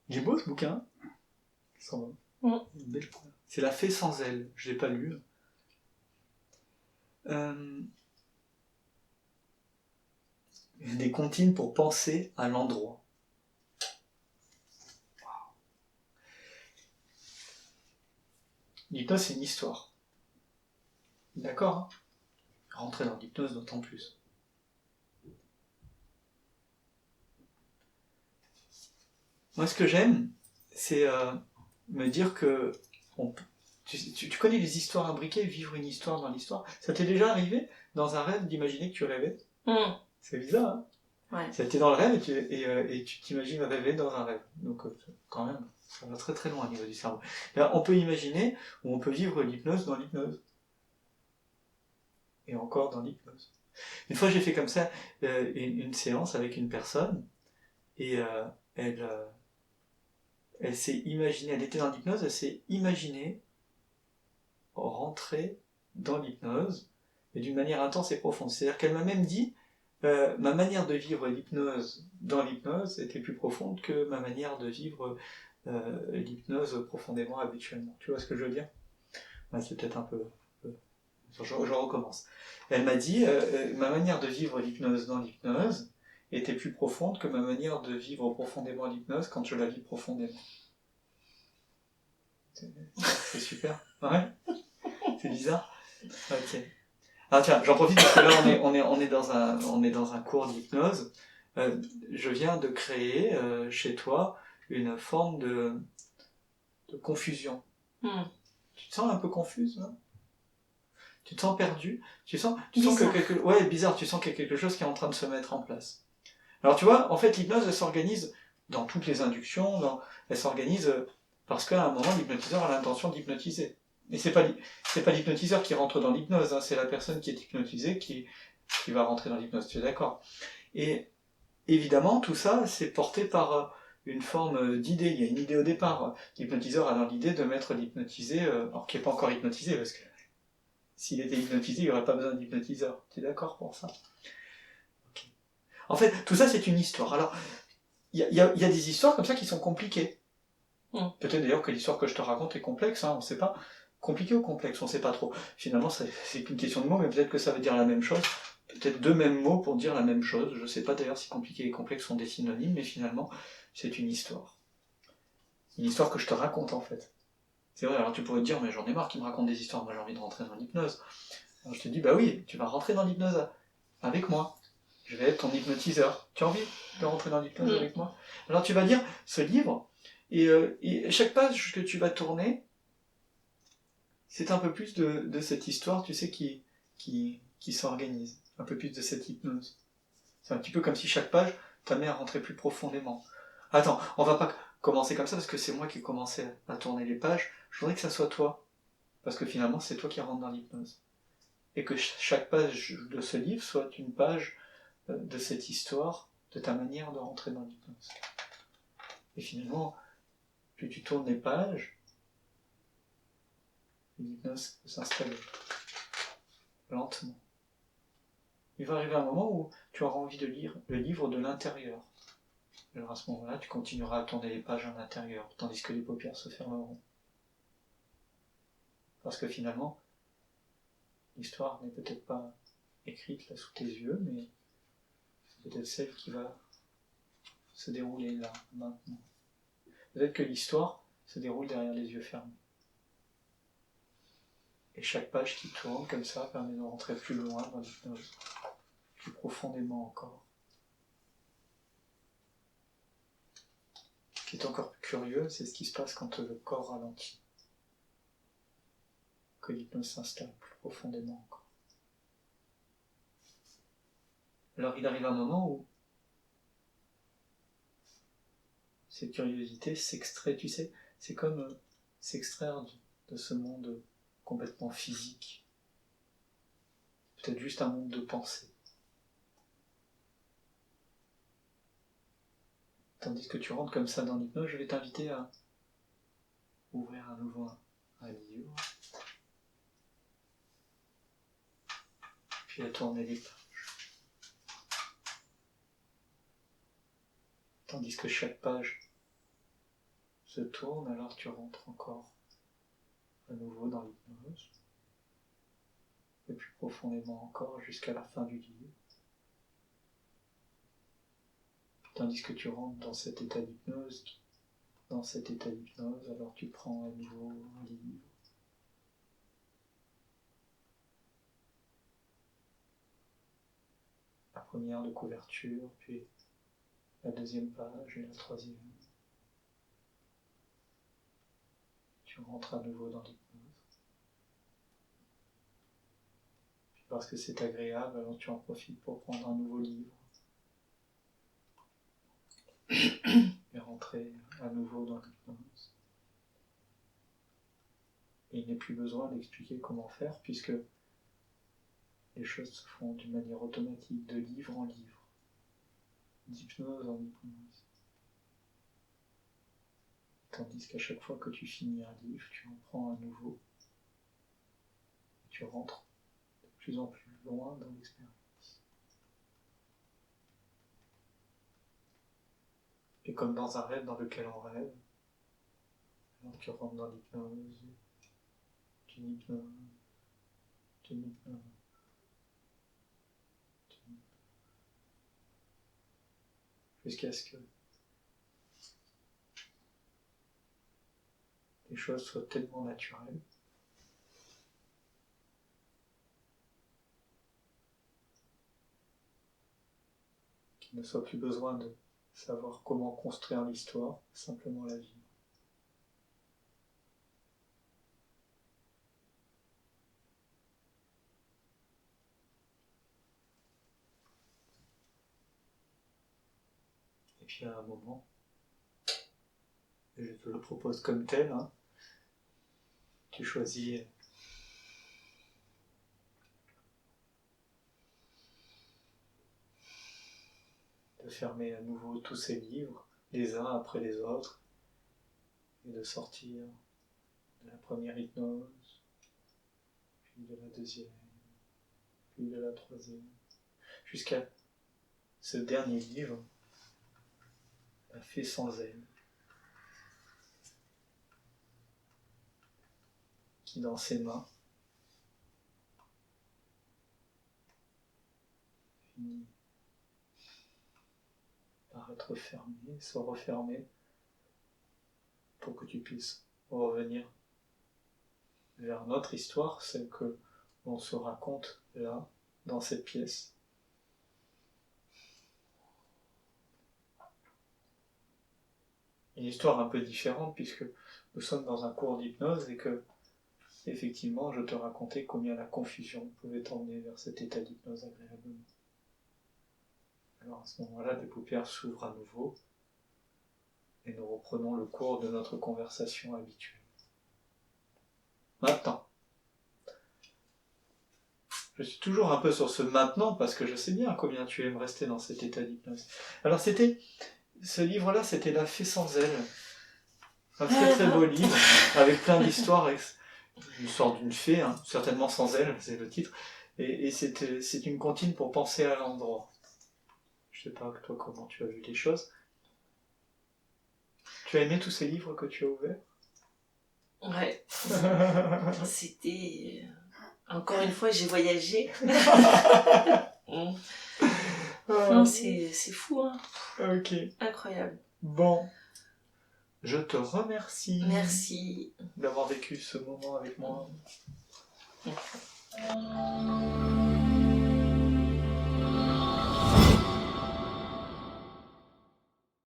Il est beau ce bouquin. C'est La Fée sans ailes. Je l'ai pas lu. Des comptines pour penser à l'endroit. L'hypnose, c'est une histoire. D'accord, hein? Rentrer dans l'hypnose d'autant plus. Moi, ce que j'aime, c'est me dire que... Tu connais les histoires imbriquées, vivre une histoire dans l'histoire. Ça t'est déjà arrivé, dans un rêve, d'imaginer que tu rêvais? C'est bizarre, hein? Ouais. Ça a été dans le rêve et tu t'imagines rêver dans un rêve. Donc, quand même, ça va très très loin au niveau du cerveau. Là, on peut imaginer ou on peut vivre l'hypnose dans l'hypnose. Et encore dans l'hypnose. Une fois, j'ai fait comme ça une séance avec une personne et elle s'est imaginée, elle était dans l'hypnose, elle s'est imaginée rentrer dans l'hypnose, mais d'une manière intense et profonde. C'est-à-dire qu'elle m'a même dit, ma manière de vivre l'hypnose dans l'hypnose était plus profonde que ma manière de vivre l'hypnose profondément habituellement. Tu vois ce que je veux dire? Ouais, c'est peut-être un peu... Je recommence. Elle m'a dit, ma manière de vivre l'hypnose dans l'hypnose était plus profonde que ma manière de vivre profondément l'hypnose quand je la vis profondément. C'est super. Ouais. C'est bizarre. Ok. Ah tiens, j'en profite parce que là on est dans un cours d'hypnose. Je viens de créer chez toi une forme de confusion. Tu te sens un peu confuse, non? Tu te sens perdu? Tu sens que ouais, bizarre, tu sens qu'il y a quelque chose qui est en train de se mettre en place. Alors tu vois, en fait l'hypnose elle s'organise dans toutes les inductions, elle s'organise parce qu'à un moment l'hypnotiseur a l'intention d'hypnotiser. Mais c'est pas l'hypnotiseur qui rentre dans l'hypnose, hein, c'est la personne qui est hypnotisée qui va rentrer dans l'hypnose, tu es d'accord? Et évidemment, tout ça, c'est porté par une forme d'idée. Il y a une idée au départ. L'hypnotiseur a dans l'idée de mettre l'hypnotisé, alors qui n'est pas encore hypnotisé, parce que s'il était hypnotisé, il n'y aurait pas besoin d'hypnotiseur. Tu es d'accord pour ça? Okay. En fait, tout ça, c'est une histoire. Alors, il y a des histoires comme ça qui sont compliquées. Peut-être d'ailleurs que l'histoire que je te raconte est complexe, hein, on ne sait pas. Compliqué ou complexe, on ne sait pas trop. Finalement, c'est qu'une question de mots, mais peut-être que ça veut dire la même chose. Peut-être deux mêmes mots pour dire la même chose. Je ne sais pas d'ailleurs si compliqué et complexe sont des synonymes, mais finalement, c'est une histoire. Une histoire que je te raconte en fait. C'est vrai, alors tu pourrais te dire, mais j'en ai marre qu'ils me racontent des histoires, moi j'ai envie de rentrer dans l'hypnose. Alors je te dis, bah oui, tu vas rentrer dans l'hypnose avec moi. Je vais être ton hypnotiseur. Tu as envie de rentrer dans l'hypnose avec moi? Alors tu vas lire ce livre, et chaque page que tu vas tourner, c'est un peu plus de cette histoire, tu sais, qui s'organise. Un peu plus de cette hypnose. C'est un petit peu comme si chaque page t'amenait à rentrer plus profondément. Attends, on va pas commencer comme ça parce que c'est moi qui ai commencé à tourner les pages. Je voudrais que ça soit toi. Parce que finalement, c'est toi qui rentres dans l'hypnose. Et que chaque page de ce livre soit une page de cette histoire, de ta manière de rentrer dans l'hypnose. Et finalement, plus tu tournes les pages, l'hypnose peut s'installer. Lentement. Il va arriver un moment où tu auras envie de lire le livre de l'intérieur. Alors à ce moment-là, tu continueras à tourner les pages en intérieur, tandis que les paupières se fermeront. Parce que finalement, l'histoire n'est peut-être pas écrite là sous tes yeux, mais c'est peut-être celle qui va se dérouler là, maintenant. Peut-être que l'histoire se déroule derrière les yeux fermés. Et chaque page qui tourne comme ça permet de rentrer plus loin dans l'hypnose, plus profondément encore. Ce qui est encore plus curieux, c'est ce qui se passe quand le corps ralentit. Que l'hypnose s'installe plus profondément encore. Alors il arrive un moment où cette curiosité s'extrait, tu sais, c'est comme s'extraire de ce monde complètement physique. Peut-être juste un monde de pensée. Tandis que tu rentres comme ça dans l'hypnose, je vais t'inviter à ouvrir à nouveau un livre, puis à tourner les pages. Tandis que chaque page se tourne, alors tu rentres encore à nouveau dans l'hypnose, et plus profondément encore jusqu'à la fin du livre. Tandis que tu rentres dans cet état d'hypnose, alors tu prends à nouveau un livre. La première de couverture, puis la deuxième page et la troisième. Tu rentres à nouveau dans l'hypnose. Puis parce que c'est agréable, alors tu en profites pour prendre un nouveau livre. Et rentrer à nouveau dans l'hypnose. Et il n'est plus besoin d'expliquer comment faire, puisque les choses se font d'une manière automatique, de livre en livre, d'hypnose en hypnose. Tandis qu'à chaque fois que tu finis un livre, tu en prends un nouveau, et tu rentres de plus en plus loin dans l'expérience. Et comme dans un rêve dans lequel on rêve, alors tu rentres dans l'hypnose, d'une hypnose, d'une hypnose, jusqu'à ce que les choses soient tellement naturelles qu'il ne soit plus besoin de savoir comment construire l'histoire, simplement la vivre. Et puis à un moment, et je te le propose comme tel, tu choisis de fermer à nouveau tous ces livres, les uns après les autres, et de sortir de la première hypnose, puis de la deuxième, puis de la troisième, jusqu'à ce dernier livre, La fée sans aile, qui dans ses mains finit par être fermé, se refermer, pour que tu puisses revenir vers notre histoire, celle que l'on se raconte là, dans cette pièce. Une histoire un peu différente, puisque nous sommes dans un cours d'hypnose et que, effectivement, je te racontais combien la confusion pouvait t'emmener vers cet état d'hypnose agréablement. Alors à ce moment-là, les paupières s'ouvrent à nouveau et nous reprenons le cours de notre conversation habituelle. Maintenant, je suis toujours un peu sur ce maintenant parce que je sais bien combien tu aimes rester dans cet état d'hypnose. Alors ce livre-là, c'était La fée sans aile. Un très très beau livre avec plein d'histoires, l'histoire d'une fée, certainement sans aile, c'est le titre. Et c'est une comptine pour penser à l'endroit. Je sais pas toi comment tu as vu les choses. Tu as aimé tous ces livres que tu as ouverts ? Ouais. C'était... Encore une fois, j'ai voyagé. Non, c'est fou, hein. Ok. Incroyable. Bon. Je te remercie. Merci. D'avoir vécu ce moment avec moi.